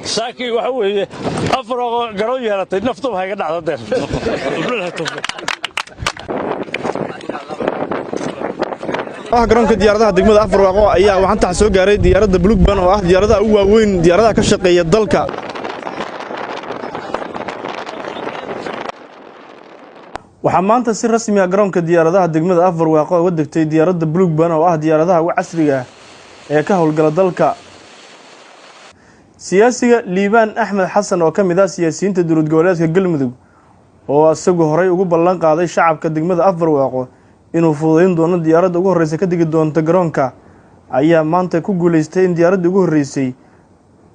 ساكي وحوي أفرغ قروية لطي نفطوها يقدع ضدين garoonka diyaaradaha degmada Afurwaaqo ayaa waxaan tax soo gaaray diyaaradda Bluebird oo ah diyaaradaha ugu waaweyn diyaaradaha ka shaqeeya dalka. waxaa maanta si rasmi ah garoonka diyaaradaha degmada Afurwaaqo uga degtay diyaaradda Bluebird oo ah diyaaradaha ugu casriga ah ee ka howlgala dalka. siyaasiga Liibaan Axmed Xasan oo kamid ah siyaasiyiinta dowlad goboleedka Galmudug oo asagu horay ugu ballan qaaday shacabka degmada Afurwaaqo inuu fududeyn doono diyaaradda ugu horreysay ka digi doonta garoonka ayaa maanta ku guuleystay in diyaaradda ugu horreysay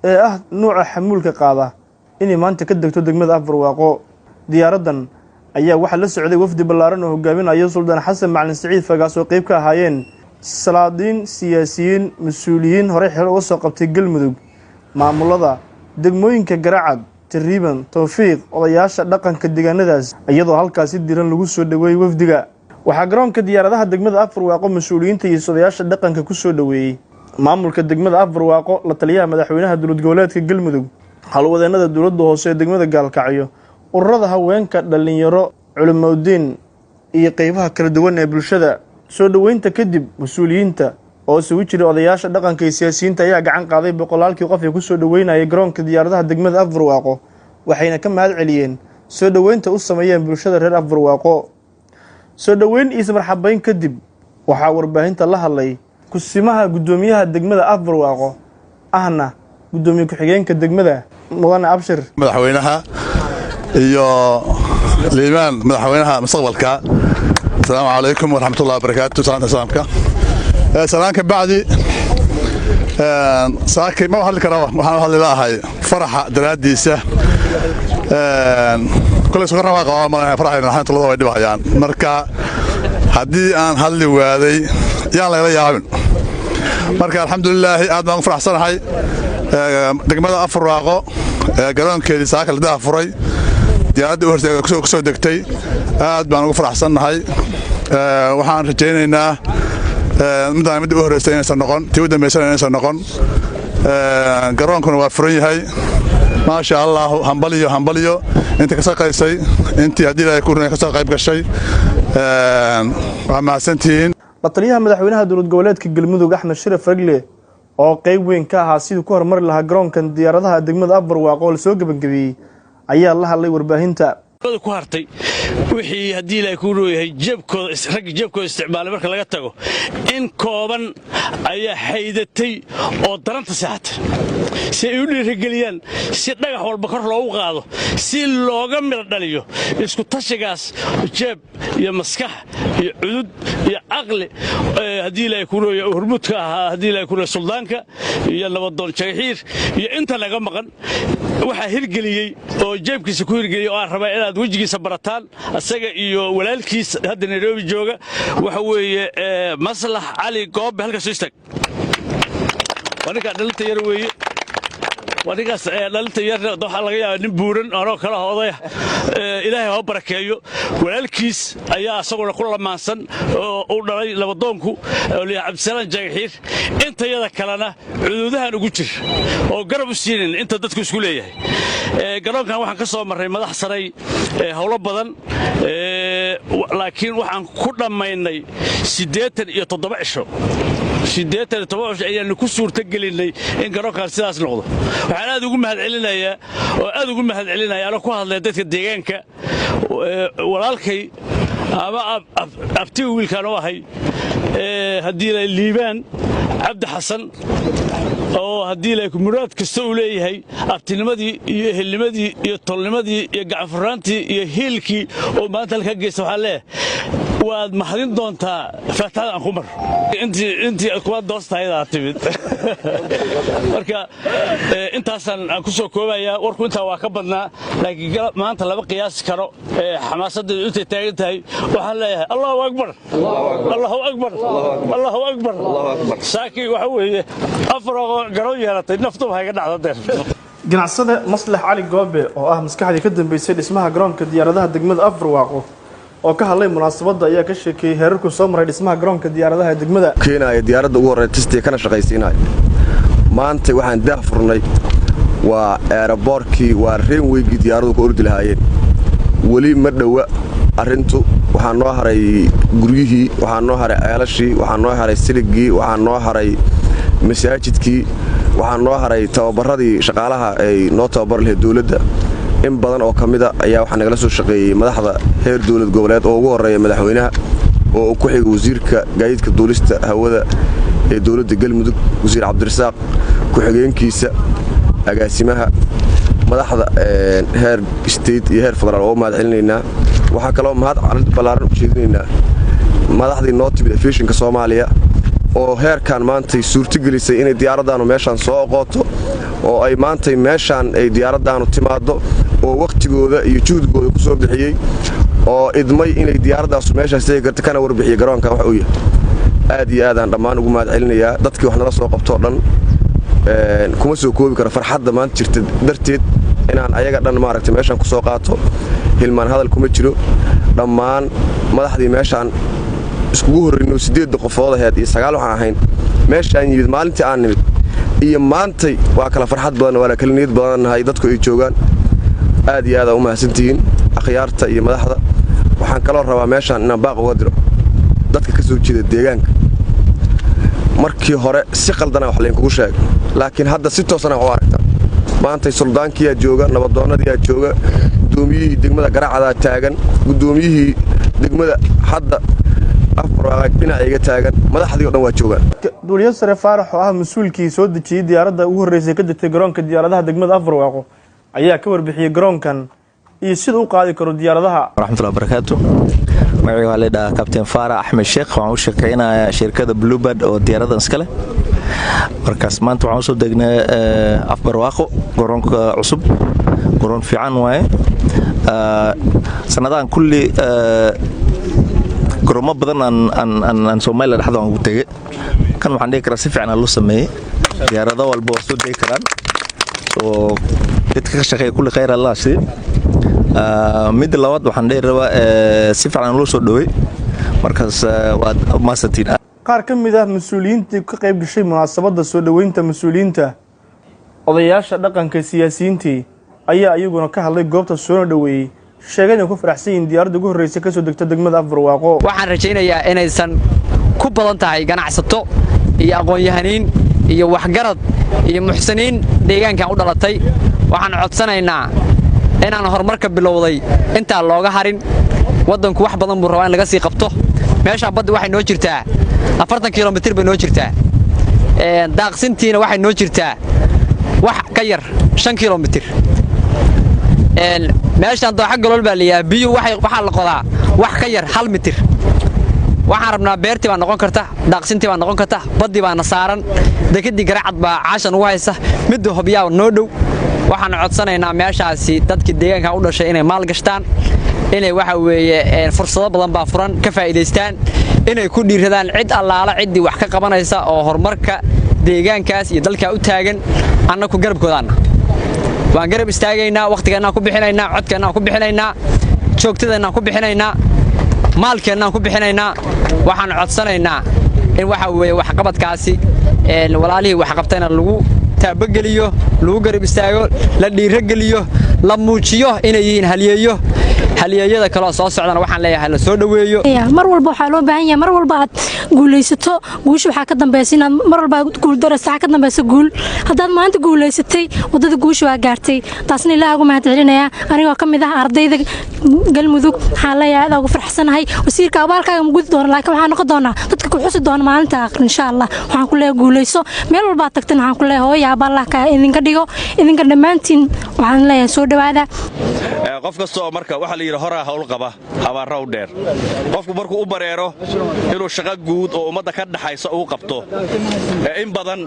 ee ah nooca xamuulka qaada inay maanta ka degto degmada Afurwaaqo. diyaaraddan ayaa waxaa la socday wafdi ballaaran oo hogaaminaya Suldaan Xasan Macalin Saciid Fagaas oo qayb ka ahaayeen salaadiin siyaasiyiin mas'uuliyiin hore xil uga soo qabtay Galmudug maamulada degmooyinka Garacad Tiriiban Tawfiiq odayaasha dhaqanka deegaanadaas iyadoo halkaas si diiran lagu soo dhaweeyay wafdiga. waxaa garoonka diyaaradaha degmada Afurwaaqo mas'uuliyiinta iyo odayaasha dhaqanka ku soo dhaweeyay maamulka degmada Afurwaaqo la taliyaha madaxweynaha dowlad goboleedka Galmudug halwadeennada dowladda hoose ee degmada Gaalkacyo ururada haweenka dhalinyaro culimooyin iyo qaybaha kala duwan ee bulshada. soo dhaweynta kadib mas'uuliyiinta oo isugu jira odayaasha dhaqanka iyo siyaasiyiinta ayaa gacan qaaday boqolaalkii qof ee ku soo dhaweynayay garoonka diyaaradaha degmada Afurwaaqo waxayna ka mahad celiyeen soo dhaweynta u sameeyeen bulshada reer Afurwaaqo. soo dhaweyn iyo marxabayn kadib waxaa warbaahinta la hadlay kusimaha gudoomiyaha degmada Afurwaaqo ahna gudoomiye ku-xigeenka degmada Mudane Abshir madaxweynaha iyo Liibaan madaxweynaha mustaqbalka. assalaamu calaykum waraxmatullaahi wabarakaatuh. salaamka salaanka bacdi saaki ma hadli karo waxaan hadli lahaay faraxa daraadiisa kule soo rawa qaba ma faraxayna waxaan tulada way dhibayaan marka haddii aan hadli waaday yaan la yaabin marka alxamdulillah aad baan u faraxsanahay degmada Afurwaaqo garoonkeedii saaka la furay diyaaradda u hortay ku soo degtay aad baan ugu faraxsanahay waxaan rajaynaynaa mid u horeysay inaysan noqon tii u dambeysay inaysan noqon garoonkuna waa furan yahay maasha Allah hambaliyo inta ka shaqaysay intii hadii ay ku ka soo qayb gashay waa mahadsantihiin. la taliyaha madaxweynaha dowlad goboleedka Galmudug Axmed Shariif Ragle oo qayb weyn ka ahaa sidii ku horumari lahaa garoonkan diyaaradaha degmada Afurwaaqo oo la soo gabagabiyay ayaa la hadlay warbaahinta ku hartay wixii hadii la ku rooyahay jeebkooda isticmaalay marka laga tago in kooban ayaa haydatay oo daranta saxatay si ay u dhiirigeliyaan si dhagax walba kor loogu qaado si looga mid dhaliyo isku tashigaas jeeb iyo maskax iyo cudud iyo aqli hadii la ku rooyahay hormuudka ahaa hadii la ku rooyahay suldaanka iyo nabadoon jagaxiir iyo inta laga maqan waxa hirgeliyay oo jeebkiisa ku hirgeliyay oo rabay inaad wajigiisa barataan asaga iyo walaalkiis hadda Nairobi jooga waxa weeye Maslax Ali Goobe halka soo istaag waniga dhalinta yar weeye wanigaas dhalinta yar waxa laga yaabaa nin buuran oo kala hoodaya ilaahay ha barakeeyo walaalkiis ayaa asaguna ku lamaansan oo u dhalay labadoonku Liya Cabdisalaan Jagaxiir inta yada kalena cududahan ugu jir oo garab u siinin inta dadku isku leeyahay garoonkan waxaan ka soo maray madax saray hawlo badan laakiin waxaan ku dhamaynay 87 cisho 87 ayaan ku suurta gelinay in garoonkan sidaas noqdo. waxaan aad ugu mahad celinayaa oo ku hadlay dadka deegaanka walaalkay ama abti wiilkan oo ahay hadii la Liibaan Cabdi Xasan oo hadii la muraad kasta u leeyahay abtinimadii iyo ehelnimadii iyo tolnimadii iyo gacanfuraantii iyo hiilkii oo maanta halka geeysa waxa leeyahay waad mahadin doontaa fataada aan ku mar intii kuwa doostayda timid marka intaasan aan ku soo koobaya warku inta waa ka badnaa laakiin maanta laba qiyaas karo xamaasadda inta taagan tahay waxaan leeyahay Allahu akbar Allahu akbar saaki waxa weeye Afurwaaqo garoon yeelatay naftu waxay ka dhacday ganacsade Maslax Ali Goobe oo ah maskaxdii ka dambeysay dhismaha garoonka diyaaradaha degmada Afurwaaqo oo ka hadlay munaasabadda ayaa ka sheekay heerarku soo maray dhismaha garoonka diyaaradaha degmada keenaya diyaaradda ugu horeysay kana shaqaysiinay maanta waxaan daah furnay waa aeroboortkii waa reenweygii diyaaradu ka ordi lahaayeen weli ma dhowa arrintu waxaa noo haray guryihii waxaa noo haray ceelashii waxaa noo haray siligii waxaa noo haray masaajidkii waxaa noo haray tababaradii shaqaalaha ay noo tababar lahayd dowladda in badan oo ka mida ayaa waxaa nagala soo shaqeeyey madaxda heer dowlad goboleed oo ugu horreeya madaxweynaha oo ku xiga wasiirka gaadiidka duulista hawada ee dowladda galmudug wasiir cabdirasaaq ku-xigeenkiisa agaasimaha madaxda heer state iyo heer federaal oo mahad celinaynaa waxaa kaloo mahad ballaaran u jeedinaynaa madaxdii noo timid afeeshinka soomaaliya oo heerkan maantay suurtogelisay inay diyaaraddaanu meeshaan soo oqooto oo ay maantay meeshaan ay diyaaraddaanu timaaddo oo wakhtigooda iyo juhdigooda ku soo bixiyey oo idmay inay diyaaradaasu meeshaas tegi karta kana warbixiyey garoonkan wax uu yahay aad iyo aadaan dhammaan ugu mahad celinayaa dadkii wax nala soo qabtoo dhan kuma soo koobi karo farxadda maanta jirta darteed inaan ayaga dhan maaragtay meeshaan ku soo qaato hilmaan hadal kuma jiro dhammaan madaxdii meeshaan iskugu horrayno 8 qofood ahayd iyo 9 waxaan ahayn meeshaan yimid maalintii aan nimid iyo maantay waa kala farxad badan waa kala niyad badannahay dadku ay joogaan aad iyo aad u mahadsantihiin akhyaarta iyo madaxda waxaan kaloo rabaa meeshaan inaan baaq uga diro dadka ka soo jeeda deegaanka markii hore si qaldana wax laynkugu sheegay laakiin hadda si toosana wax u aragtaan maantay suldaankiyaa jooga nabadoonnadiyaa jooga guddoomiyihii degmada garaacadaa taagan guddoomiyihii degmada hadda dhinacayga taagan madaxdii o dhan waa joogaan duuliye sare faarax oo ah mas-uulkii soo dejiyey diyaaradda ugu horreysay ka degtay garoonka diyaaradaha degmada Afbarwaaqo ayaa ka warbixiyey garoonkan iyo sida uu qaadi karo diyaaradaha raxmatullahi barakaatu magacayga waxaa leedahay Captain Faarax Axmed Sheekh waxaan u shaqeynayaa shirkadda Bluebird oo diyaaradan iska leh markaas maanta waxaan soo degnay Afbarwaaqo garoonka cusub garoon fiican waaye sanadahan kulli garooma badan aan Soomaaliya dhaxda ugu tagay kan waxaan dhigi karaa si fiican loo sameeyay diyaarado walba oo soo deegi karaan oo dadka ka shaqeeya kulli khayr Allah si mid labaad waxaan dhigi rabaa si fiican loo soo dhaweey markaas waa maasantiin qaar ka mid ah mas'uuliyiinta ka qayb gashay munaasabadda soo dhaweynta mas'uuliyiinta odayaasha dhaqanka siyaasiyiinta ayaa iyaguna ka hadlay goobta soo dhaweeyay sheegay ku faraxsan in diyaaradda ugu horreysay ka soo degtay degmada Afbarwaaqo waxaan rajaynayaa inaysan ku badan tahay ganacsato iyo aqoon-yahaniin iyo waxgarad iyo muxsiniin deegaankan u dhalatay waxaan codsanaynaa inaan horumarka bilowday inta looga harin wadanku wax badan buu rabaa in laga sii qabto meesha badda waxay noo jirtaa 40 kilomitir bay noo jirtaa daaqsintiina waxay noo jirtaa wax ka yar 5 kilomitir meeshaan dooxa galool baa leeyahay biyo waxa la qodaa wax ka yar 1 mitir waxaan rabnaa beertii baa noqon karta daaqsintii baa noqon karta badii baa saaran dekadii garacad baa caashan ugu haysa mid hobyaa noo dhow waxaan codsanaynaa meeshaasi dadka deegaanka u dhashay inay maal gashtaan inay waxa weeye fursado badan baa furan ka faa'iideystaan inay ku dhiiradaan cid allaala cidii wax ka qabanaysa oo horumarka deegaankaas iyo dalka u taagan annagu garabkoodana waan garab istaagaynaa waqtigeena ku bixinaynaa codkeena ku bixinaynaa joogtadeena ku bixinaynaa maalkeena ku bixinaynaa waxaan codsanaynaa in waxa weeye wax qabadkaasi walaalihii wax qabtayna lagu taabageliyo lagu garab istaago la dhiirageliyo la muujiyo inay yihiin halyeeyada kale soo socdana waxaan leeyahay la soo dhaweeyo mar walba waxa loo baahan yahay mar walba aad guuleysato guusha waxa ka dambeysay inaad mar walba guul darasta ka dambeysay guul hadaad maanta guuleysatay wadada guusha waa gaartay taasna ilaahay ugu mahad celinaya anigoo kamid ah ardayda galmudug waxaan leeyahay aad ugu faraxsanahay wasiirka abaalkaaga ma gudi doona laakiin waxaan noqon doonaa dadka ku xusi doona maalinta aakhir insha Allah waxaan ku leeyahay guuleyso meel walba aad tagtana waxaan ku leeyahay hooyo Allah ka idinka dhigo idinka dhamaantiin waxaan leeyahay soo dhawaada qof kasta oo marka waxa la yiraahdo horaa hawl qaba habaara u dheer qofku markuu u bareero inuu shaqo guud oo ummadda ka dhaxaysa uu qabto in badan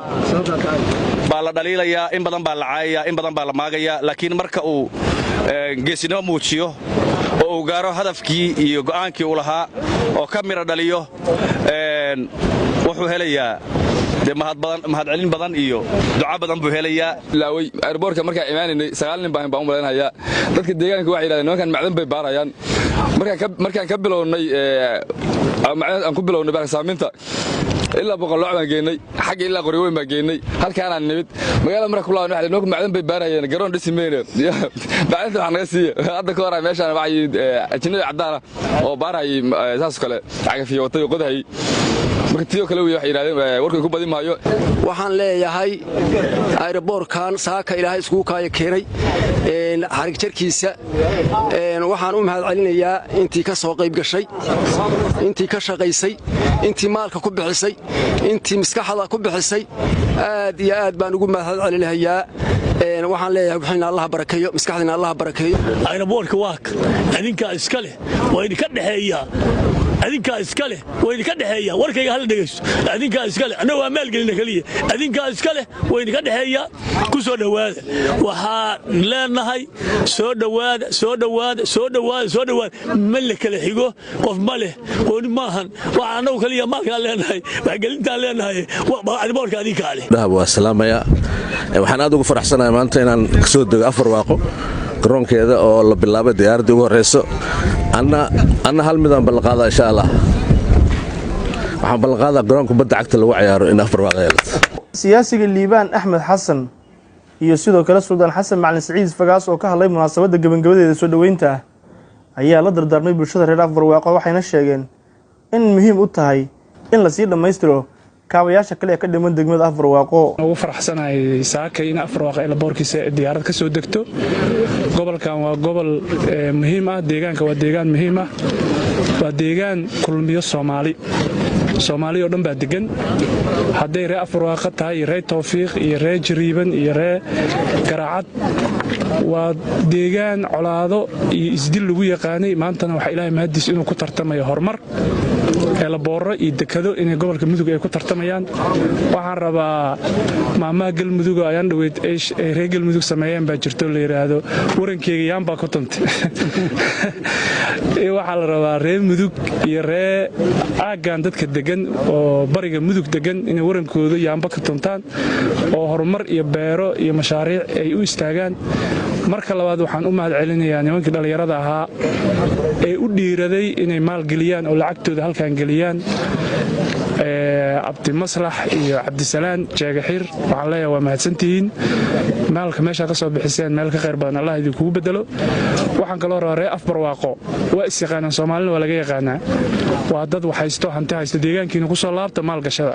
baa la dhaliilaya in badan baa la caayaya in badan baa la maagaya laakiin marka uu geesinimo muujiyo oo uu gaaro hadafkii iyo go'aankii uu lahaa oo ka mira dhaliyo wuxuu helayaa dee mahadcelin badan iyo duca badan buu helayaa. laaway airbortka markaa imaanaynay 9 nin baan u maleynayaa dadka deegaanka waxay yiraahdeen nimankan macdan bay baarayaan markaan ka bilownay aan ku bilownay barsaaminta ilaa boqol baan geynay xagga ilaa qori weyn baan geynay halkaan aan nimid magaalada markaa ku laabnay waxa macdan bay baarayeen garoon dhismeeyeen macdanta waxa naga siiyay hadda ka hor meeshaan waxay ajnabi cadaan oo baarayay saas kale cagafiyo watay qodahay markii kale waxay yiraahdeen warkay ku badin maayo. waxaan leeyahay airbortkan saaka ilaahay isku kaaya keenay xarig jarkiisa waxaan u mahadcelinayaa intii ka soo qayb gashay intii ka shaqaysay intii maalka ku bixisay intii maskaxda ku bixisay aad iyo aad baan ugu mahadcelinayaa. waxaan leeyahay wixina Allah barakeeyo maskaxdina Allah barakeeyo. airbortka waak adinka iska leh waa idin ka dhaxeeyaa adinka iska leh waa idin ka dhaxeeyaa warkayga hal dhageyso adinka iska leh anagu waa maal gelina kaliya adinka iska leh waa idin ka dhaxeeyaa ku soo dhawaada waxaan leenahay soo dhawaada ma la kala xigo qof ma leh qooni maahan waxa anagu kaliya maalka leenahay wax gelinta leenahay airbortka adinka leh. waa salaamaya waxaan aad ugu faraxsanahay maanta inaan ka soo dego Afar Waaqo garoonkeeda oo la bilaabay diyaaradii ugu horeyso anna hal midaan balqaada insha Allah waxaan balqaada garoonka badda cagta lagu ciyaaro in Afar Waaqo yeelato. siyaasiga Liibaan Axmed Xasan iyo sidoo kale Suldaan Xasan Macalin Saciid Fagaas oo ka hadlay munaasabadda gabagabadeeda soo dhaweynta ayaa la dardaarmay bulshada reer Afar Waaqo waxayna sheegeen in muhiim u tahay in la sii dhameystiro kaabayaasha kale ee ka dhiman degmada Afar Waaqo. ugu faraxsanahay saaka in Afar Waaqo ee laboorkiisa diyaarad ka soo degto gobolkan waa gobol muhiim ah deegaanka waa deegaan muhiim ah waa deegaan kulmiyo Soomaali oo dhan baa degan haday reer Afar Waaqo tahay reer Tawfiiq iyo reer Jariiban iyo reer Garaacad waa deegaan colaado iyo isdil lagu yaqaanay maantana waxa Ilaahay mahadiis inuu ku tartamayo horumar labooro iyo dekado inay gobolka Mudug ay ku tartamayaan. waxaan rabaa maamaha Galmudug ayaan dhaweyd ay reer Galmudug sameeyeen baa jirto la yiraahdo warankeyga yaan baa ku tantay waxa la rabaa reer Mudug iyo reer aagan dadka degan oo bariga Mudug degan inay warankooda yaanba ka tantaan oo horumar iyo beero iyo mashaariic ay u istaagaan. marka labaad waxaan u mahadcelinayaa nimankii dhalinyarada ahaa ee u dhiiraday inay maal geliyaan oo lacagtooda halkaan geliyaan Abdi Maslax iyo Cabdisalaan Jeegaxir waxaan leeyahay waa mahadsantihiin maalka meesha ka soo bixiseen meel ka khayr badan Allah idinku bedelo. waxaan kaloo rabaa Afar Waaqo waa is yaqaanaan Soomaalina waa laga yaqaanaa waa dad wax haysto hanti haysto deegaankiina ku soo laabta maal gashada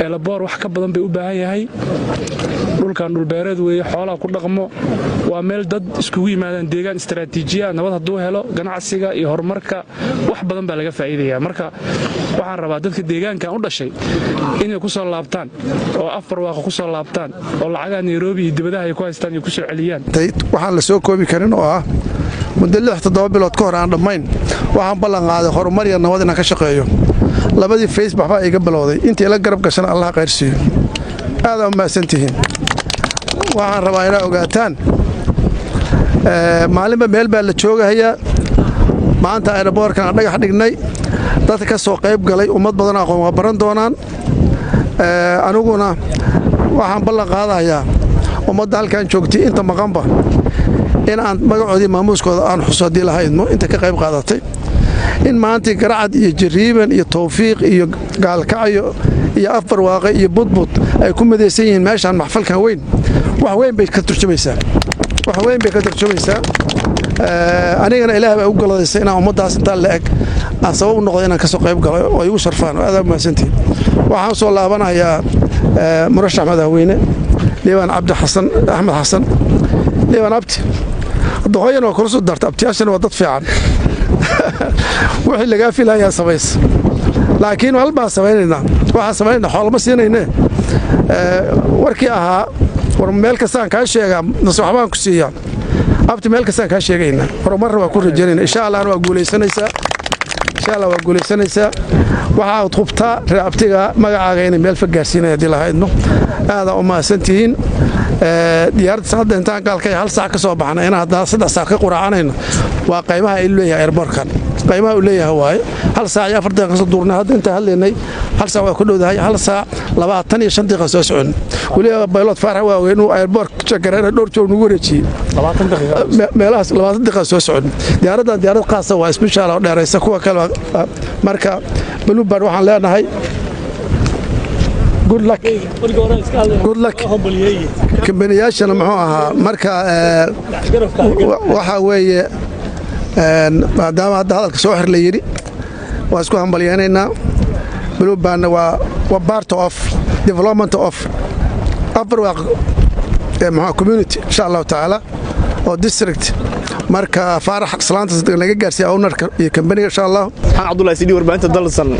laboor wax ka badan bay u baahan yahay dhulkan dhul beereed weeye xoolaha ku dhaqmo waa meel dad iskugu yimaadaan deegaan istaraatiijiya nabad hadduu helo ganacsiga iyo horumarka wax badan baa laga faa'iidayaa. marka waxaan rabaa dadka deegaankan u dhashay inay ku soo laabtaan oo Afar Waaqo ku soo laabtaan oo lacagaha Nairobi iyo dibadaha ay ku haystaan iyo ku soo celiyaan. waxaan la soo koobi karin oo ah muddo 6-7 bilood ka hor aan dhammayn waxaan ballan qaaday horumar iyo nabad inaan ka shaqeeyo. labadii Facebook baa iga bilowday intii la garab gashan Allah qayrsiyo aad u mahadsantihiin. waxaan rabaa inaad ogaataan maalinba meel baa la joogayaa maanta airbortkan dhagax dhignay dadka ka soo qayb galay ummad badan aqoon waa baran doonaan. aniguna waxaan ballan qaadayaa ummadda halkan joogtay inta maqanba in aan magacoodii maamuuskooda aan xuso haddii lahaydmo inta ka qayb qaadatay in maantii Garacad iyo Jariiban iyo Tawfiiq iyo Gaalkacyo iyo Afar Waaqo iyo Budbud ay ku midaysan yihiin meeshaan maxfalkan weyn wax weyn bay ka turjumaysaa anigana Ilaahay baa u galadeysay inaan ummadaas inta la eg aan sabab u noqdo inaan ka soo qayb galo oo igu sharfaan aad mahadsantiin. waxaan soo laabanayaa murashax madaxweyne Liibaan Axmed Xasan Liibaan Abti doqoyan waa kula soo dartay abtiyaashana waa dad fiican wixii laga filayaa sameys laakiin wal baa sameynayna waxa sameynayna xoolo ma siinayne warkii ahaa war meel kastaan ka sheega naswaxbaan ku siiyaa abti meel kastaan ka sheegayna horumar waa ku rajaynayna insha Allah waa guuleysanaysaa waxa aad qubtaa raabtiga magacaaga inay meel fa gaarsiinayaan hadii lahaydno aad u mahadsantihiin. diyaaradda saacada intaan gaalkay hal saac ka soo baxnay in hadda 3 saac ka quracanayno waa qaybaha ay leeyahay airbortkan qaymaha uu leeyahay waaye 1 saac iyo 4 daqiiqo soo duurnay hadda inta hadlaynay 1 saac waa ku dhowdahay 1 saac 25 daqiiqo soo socon waliba baylot faarax waa inuu airport jagareena dhowr joog nagu wareejiyay 20 daqiiqo meelahaas 20 daqiiqo soo socon diyaaradan diyaarad qaas ah waa special oo dheeraysa kuwa kale marka Bluebird waxaan leenahay good luck kambaniyashana muxuu ahaa marka waxa weeye maadaama hadda hadalka soo xir la yiri waa isku hambalyeynaa Bluebird waa part of development of upper community insha Allah taala oo district marka faarax salaanta laga gaarsiiyo ownerka iyo kambaniga insha Allah Cabdullaahi Sidi warbaahinta dalsan